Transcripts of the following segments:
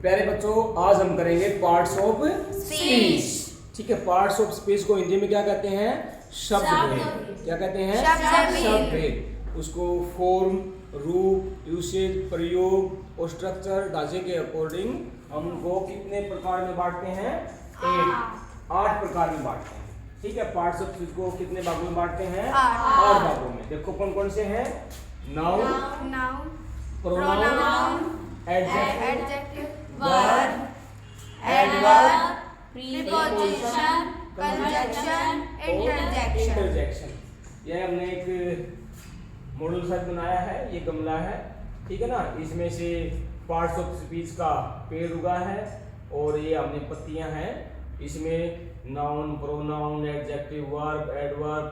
प्यारे बच्चों, आज हम करेंगे पार्ट्स ऑफ स्पीच। ठीक है, पार्ट्स ऑफ स्पीच को हिंदी में क्या कहते हैं? शब्द भेद। क्या कहते हैं? शब्द भेद। उसको फॉर्म, रूप, यूसेज, प्रयोग और स्ट्रक्चर, ढांचे के अकॉर्डिंग हम उनको कितने प्रकार में बांटते हैं? 8 प्रकार में बांटते हैं। ठीक है, पार्ट्स ऑफ स्पीच को कितने भागों में बांटते हैं? 8 भागों में। देखो कौन कौन से हैं? Noun, pronoun, adjective, verb, adverb, preposition, conjunction, interjection. यह हमने एक मॉडल सेट बनाया है, ये गमला है, ठीक है ना। इसमें से पार्ट्स ऑफ स्पीच का पेड़ उगा है और ये हमने पत्तियां हैं। इसमें noun, pronoun, adjective, verb, adverb,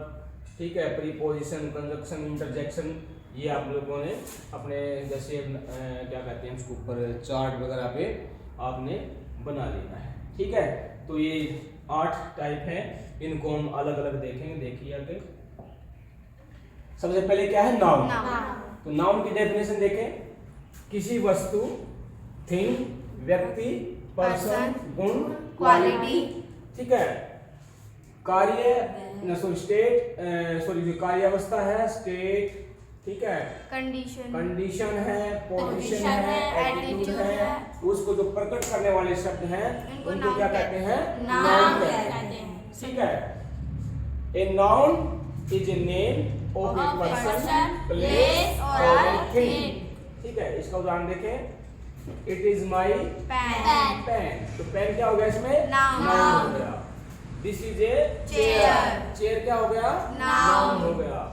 ठीक है, प्रीपोजिशन, कंजंक्शन, इंटरजेक्शन, ये आप लोगों ने अपने जैसे क्या कहते हैं उसके ऊपर चार्ट वगैरह पे आपने बना लेना है। ठीक है, तो ये 8 टाइप हैं, इनको हम अलग अलग देखेंगे। देखिए आगे सबसे पहले क्या है? नाउन। तो नाउन की डेफिनेशन देखें। किसी वस्तु, थिंग, व्यक्ति, पर्सन, गुण, क्वालिटी। ठीक है। कार्य कार्यावस्था है, स्टेट, ठीक है, कंडीशन है, पोजीशन है, एटीट्यूड है। उसको जो प्रकट करने वाले शब्द हैं उनको क्या कहते हैं? नाउन कहते हैं। ठीक है, a noun is a name of a person, place और ए थिंग। ठीक है, इसका उदाहरण देखें। It is my pen. तो पेन क्या हो गया इसमें? नाउन हो गया। This is a chair. Chair क्या हो गया? नाउन हो गया।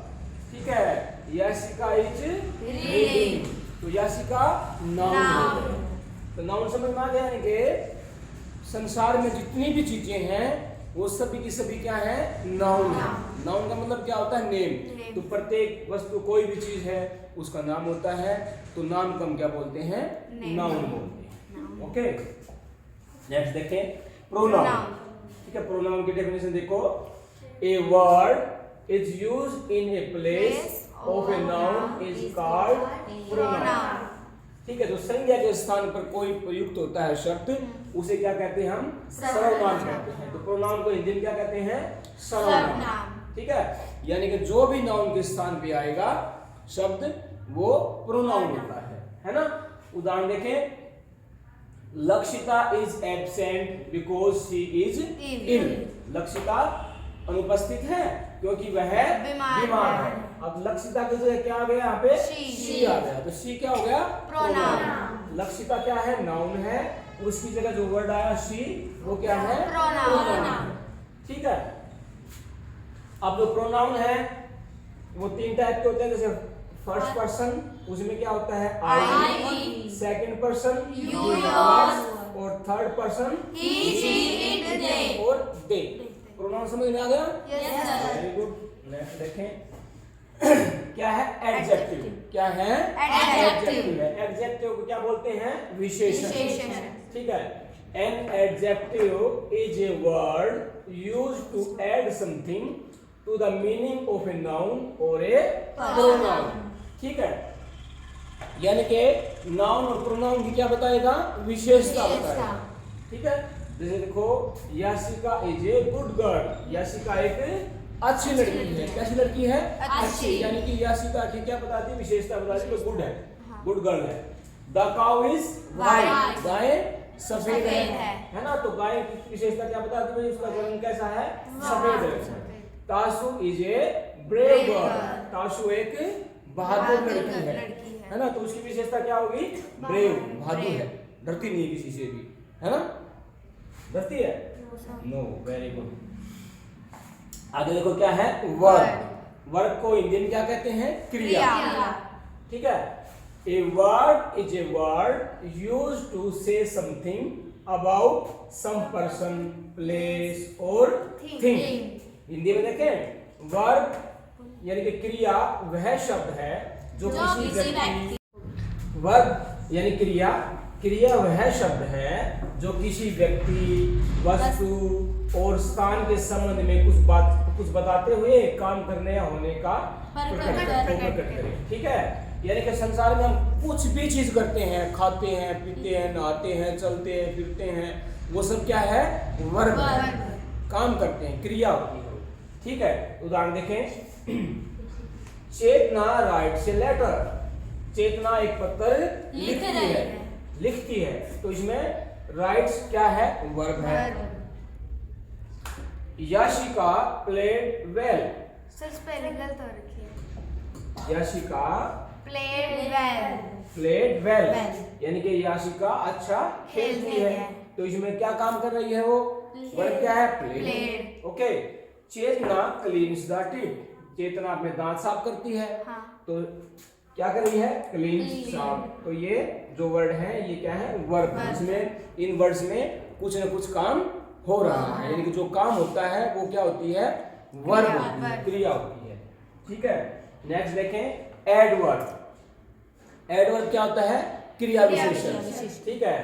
ठीक है, यासिका इज रीडिंग। तो यासिका नाउन हो गया। तो नाउन समझ में आ गया है कि संसार में जितनी भी चीजें हैं वो सभी की सभी क्या है? नाउन है। नाउन का मतलब क्या होता है? नेम। तो प्रत्येक वस्तु, कोई भी चीज है उसका नाम होता है, तो नाम को हम क्या बोलते हैं? नाउन बोलते हैं। ओके, नेक्स्ट देखें प्रोनाउन। ठीक है, प्रोनाउन की डेफिनेशन देखो। ए word is used in a place of a noun is called pronoun. ठीक है, जो संज्ञा के स्थान पर कोई प्रयुक्त होता है शब्द, उसे क्या कहते हैं? हम सर्वनाम कहते हैं। तो प्रोनाउन को हिंदी में क्या कहते हैं? सर्वनाम। ठीक है, यानी कि जो भी नाउन के स्थान पे आएगा शब्द वो प्रोनाउन होता है ना। उदाहरण देखें। Lakshita is absent because she is ill. Lakshita अनुपस्थित है क्योंकि वह बीमार है। अब लक्षिता की जगह क्या आ गया? यहाँ पे शी आ गया। तो शी क्या हो गया? प्रोनाउन। लक्षिता क्या है? नाउन है। उसकी जगह जो वर्ड आया शी, वो क्या है? प्रोनाउन। ठीक है, अब जो प्रोनाउन है वो 3 टाइप के होते हैं। जैसे फर्स्ट पर्सन, उसमें क्या होता है? आई। सेकंड पर्सन यू, और third person he, she, it, they और दे। प्रोनाउन समझ में आ गया? Yes sir. Very good. Next देखें। क्या है? एडजेक्टिव। क्या है? एडजेक्टिव है। एडजेक्टिव को क्या बोलते हैं? विशेषण। ठीक है, an adjective is a word used to add something to the meaning of a noun और ए प्रोनाउन। ठीक है, यानी कि नाउन और प्रोनाउन की क्या बताएगा? विशेषता बताएगा। ठीक है, जैसे देखो, Yashica is a good girl. Yashica एक अच्छी लड़की है। कैसी लड़की है? अच्छी। यानी कि यासिका की क्या बताती है? विशेषता बताती है, गुड है, गुड गर्ल है। The cow is white. गाय सफेद है ना। तो गाय की विशेषता क्या बताती है? उसका रंग कैसा है? सफेद है। Tashu is a brave girl. Tashu एक बहादुर लड़की है ना। तो उसकी विशेषता क्या होगी? ब्रेव, बहादुर है, डरती नहीं है किसी से भी, है ना। डरती है? नो। Very good. आगे देखो क्या है? वर्ब। वर्ब को हिंदी में क्या कहते हैं? क्रिया। ठीक है, a word is a word used to say something about some person, place और थिंग। हिंदी में देखें, वर्ब यानी कि क्रिया वह शब्द है जो किसी व्यक्ति, वर्ब यानी क्रिया, क्रिया वह शब्द है जो किसी व्यक्ति, वस्तु और स्थान के संबंध में कुछ बताते हुए काम करने या होने का प्रकट करे। ठीक है, यानी कि संसार में हम कुछ भी चीज करते हैं, खाते हैं, पीते हैं, नहाते हैं, चलते हैं, फिरते हैं, वो सब क्या है? वर्ब है, काम करते हैं, क्रिया होती है। ठीक है, उदाहरण देखें। चेतना राइट्स ए लेटर, चेतना एक पत्र लिखती है, तो इसमें राइट्स क्या है? वर्ब है। Yashika played well, sir spelling गलत हो रखी है। याशिका प्लेड वेल यानी कि याशिका अच्छा खेलती है, तो इसमें क्या काम कर रही है वो? वर्ब क्या है? Played. Okay. Chetna cleans the teeth, Chetna अपने दांत साफ करती है। हाँ। तो क्या कर रही है? क्लीन साफ। तो ये जो वर्ड है ये क्या है? वर्ब। इसमें इन वर्ड्स में कुछ न कुछ काम हो रहा है, यानी कि जो काम होता है वो क्या होती है? वर्ब होती है, क्रिया होती है। ठीक है, नेक्स्ट देखें एडवर्ब। एडवर्ब क्या होता है? क्रिया विशेषण। ठीक है,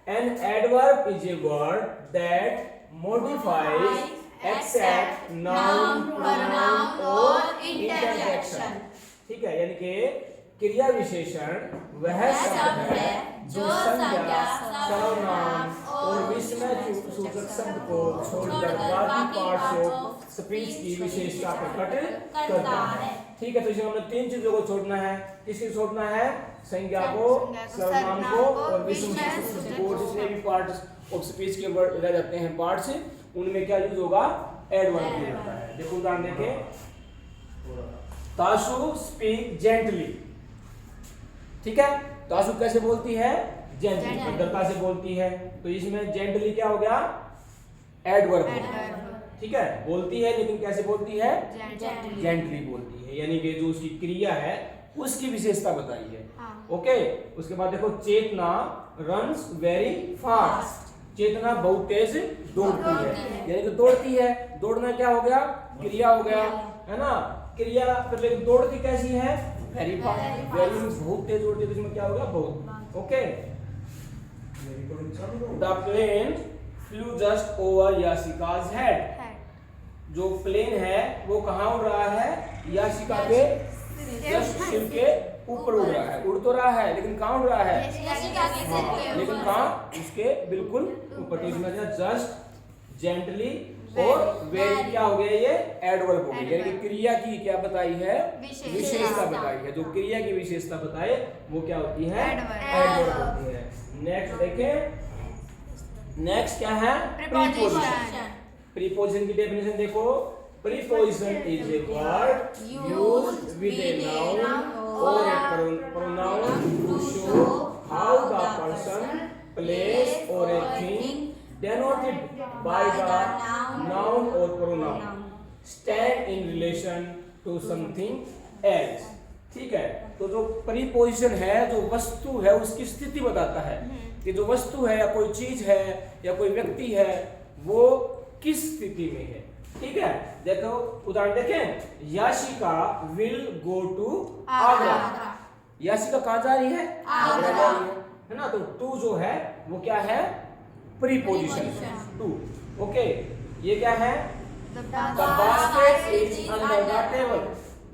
an adverb is a word that modifies except noun pronoun और इंटरजेक्शन। ठीक है, यानी कि क्रिया विशेषण वह शब्द है जो संज्ञा, सर्वनाम और विस्मय सूचक शब्द को छोड़कर बाकी पार्ट्स ऑफ स्पीच की विशेषता प्रकट करता है। ठीक है, तो इसमें हमने तीन चीजों को छोड़ना है। किसको छोड़ना है? संज्ञा को, सर्वनाम को और विस्मय सूचक को। जितने भी पार्ट्स ऑफ स्पीच के वर्ड रह जाते हैं पार्ट्स, उनमें क्या यूज होगा? एडवर्ब किया जाता है। देखो उदाहरण देखें। Tashu speak gently. ठीक है, ताशु कैसे बोलती है? जेंटली, भद्रता से बोलती है। तो इसमें जेंटली क्या हो गया? एडवर्ब। ठीक है, बोलती है लेकिन कैसे बोलती है? जेंटली बोलती है, यानी कि जो उसकी क्रिया है उसकी विशेषता बताई है। ओके, उसके बाद देखो चेतना रन्स वेरी फास्ट, चेतना बहुत तेज दौड़ती है, यानी कि दौड़ती है। दौड़ना क्या हो गया? क्रिया हो गया, है ना? क्रिया तो लेकिन दौड़ती कैसी है? Very fast. वेरी मींस बहुत तेज दौड़ती है, तो इसमें क्या हो गया? बहुत। Okay, the plane flew just over Yashika's head, जो प्लेन है वो कहाँ उड़ रहा है? याशिका के जस्ट सिर के ऊपर उड़ रहा है। उड़ तो रहा है लेकिन कहाँ उड़ रहा है? लेकिन कहाँ? उसके बिल्कुल ऊपर। तो इसमें जस्ट, जेंटली और वेरी क्या हो गया? ये एडवर्ब हो गया, यानी कि क्रिया की क्या बताई है? विशेषता बताई है। जो क्रिया की विशेषता बताए वो क्या होती है? एडवर्ब होती है। नेक्स्ट देखें। नेक्स्ट क्या है? प्रीपोजिशन। प्रीपोजिशन की डेफिनेशन देखो। Preposition is a word used with a noun और a pronoun to show how the person, place और a thing denoted by the noun or pronoun stand in relation to something else। ठीक है, तो जो preposition है, जो वस्तु है उसकी स्थिति बताता है कि जो वस्तु है या कोई चीज है या कोई व्यक्ति है वो किस स्थिति में है। ठीक है, देखो उदाहरण देखें। Yashika will go to Agra. Yashika कहाँ जा रही है? आगरा जा रही है ना? तो टू जो है वो क्या है? Preposition to. ओके, ये क्या है? The basket is under the table,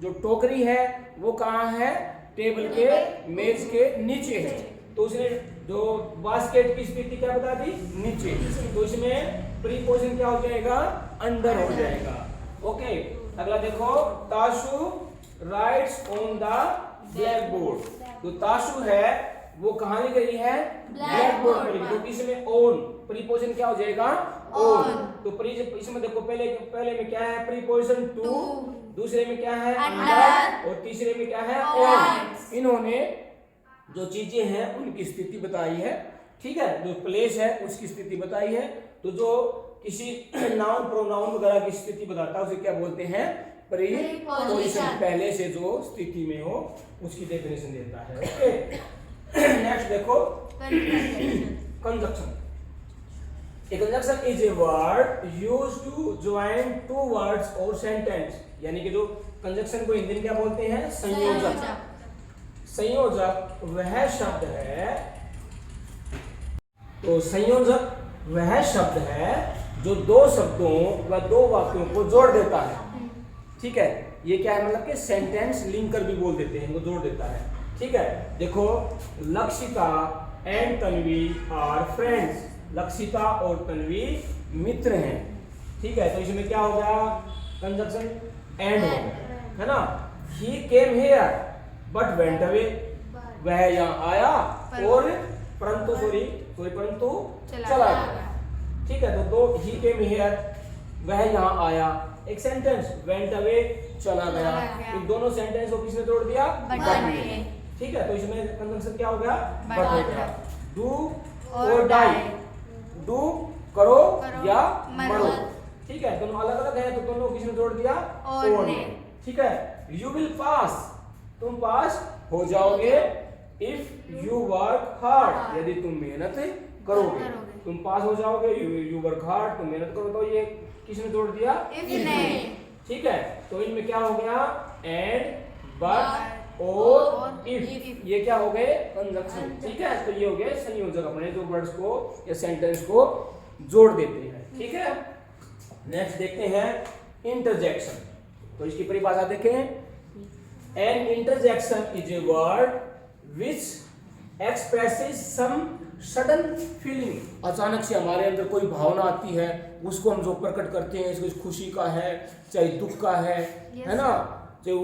जो टोकरी है वो कहाँ है? टेबल के, मेज के नीचे है। तो उसने जो बास्केट की स्थिति क्या बता दी? नीचे। तो इसमें प्रीपोजिशन क्या हो जाएगा? अंडर हो जाएगा। ओके, अगला देखो। Tashu rights on the black board. जो ताशु है वो कहाँ लिख रही है? ब्लैक बोर्ड पर। तो इसमें ऑन, प्रीपोजिशन क्या हो जाएगा? ऑन। तो इसमें देखो पहले में क्या है? प्रीपोजिशन टू, दूसरे में क्या है? अंडर, और तीसरे में क्या है? ऑन। इन्होंने जो चीजें हैं उनकी स्थिति बताई है। ठीक है, जो प्लेस है उसकी स्थिति बताई है। तो जो किसी नाउन प्रोनाउन वगैरह की स्थिति बताता है उसे क्या बोलते हैं? प्रीपोजिशन। पहले से जो स्थिति में हो उसकी डेफिनेशन देता है। ओके, नेक्स्ट देखो conjunction. A conjunction is a word used to join two words or sentence, यानी कि जो कंजक्शन को हिंदी में क्या बोलते हैं? संयोजक। संयोजक वह शब्द है, तो संयोजक वह शब्द है जो दो शब्दों व दो वाक्यों को जोड़ देता है। ठीक है, ये क्या है? मतलब कि सेंटेंस लिंकर भी बोल देते हैं, वो जोड़ देता है। ठीक है, देखो Lakshita and Tanvi are friends. Lakshita और तन्वी मित्र हैं, ठीक है। तो इसमें क्या हो गया, कंजक्शन एंड हो गया, है ना। He came here but went away, वह यहाँ आया और परंतु परंतु चला गया, ठीक है। तो दो ही केम हियर, वह यहाँ आया, एक सेंटेंस वेंट अवे चला गया, इन दोनों सेंटेंस को किसने जोड़ दिया, बट ने, ठीक है। तो इसमें कंजंक्शन क्या हो गया, बट हो गया। डू और डाई, डू करो या मरो, ठीक है। दोनों अलग अलग है तो दोनों को किसने जोड़ दिया, और ने, ठीक है। यू विल पास, तुम पास हो जाओगे, इफ यू वर्क हार्ड, यदि तुम मेहनत करोगे, तुम पास हो जाओगे, यू वर्क हार्ड, तुम मेहनत करो। तो ये किसने जोड़ दिया, इफ ने, ठीक है। तो इनमें क्या हो गया, एंड, बट और इफ, ये क्या हो गए, कंजंक्शन, ठीक है। तो ये हो गए संयोजक, अपने जो वर्ड्स को या सेंटेंस को जोड़ देते हैं, ठीक है। नेक्स्ट देखते हैं इंटरजेक्शन। तो इसकी परिभाषा देखें, an interjection is a word which expresses some sudden feeling. अचानक से हमारे अंदर कोई भावना आती है, उसको हम जो प्रकट करते हैं, इसको खुशी का है चाहे दुख का है ना, चाहे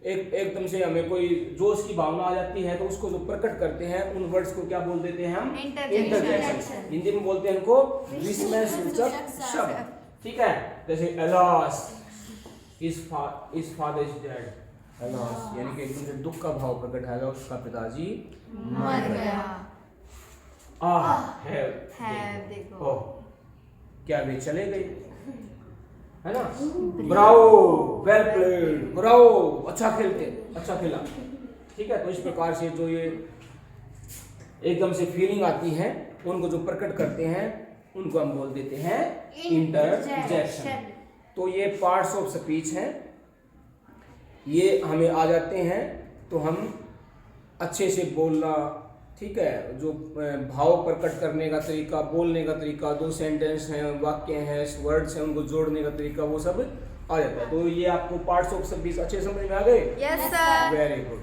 एकदम से हमें कोई जोश की भावना आ जाती है, तो उसको जो प्रकट करते हैं उन वर्ड्स को क्या बोल देते हैं हम, इंटरजेक्शन। हिंदी में बोलते हैं इनको विस्मय सूचक शब्द, ठीक है। जैसे अलास, इस फादर इज डेड, अलास यानी कि एकदम से दुख का भाव प्रकट है, उसका पिताजी मर गया। है देखो, ओह क्या वे चले गए, है ना। ब्रावो, वेल प्लेड, ब्रावो, अच्छा खेलते, अच्छा खेला, ठीक है। तो इस प्रकार से जो ये एकदम से फीलिंग आती है, उनको जो प्रकट करते हैं उनको हम बोल देते हैं इंटरजेक्शन। तो ये पार्ट्स ऑफ स्पीच हैं, ये हमें आ जाते हैं तो हम अच्छे से बोलना, ठीक है। जो भाव प्रकट करने का तरीका, बोलने का तरीका, दो सेंटेंस हैं, वाक्य हैं, वर्ड्स हैं, उनको जोड़ने का तरीका, वो सब आ जाता है। तो ये आपको पार्ट्स ऑफ स्पीच अच्छे समझ में आ गए? Yes sir. Very good.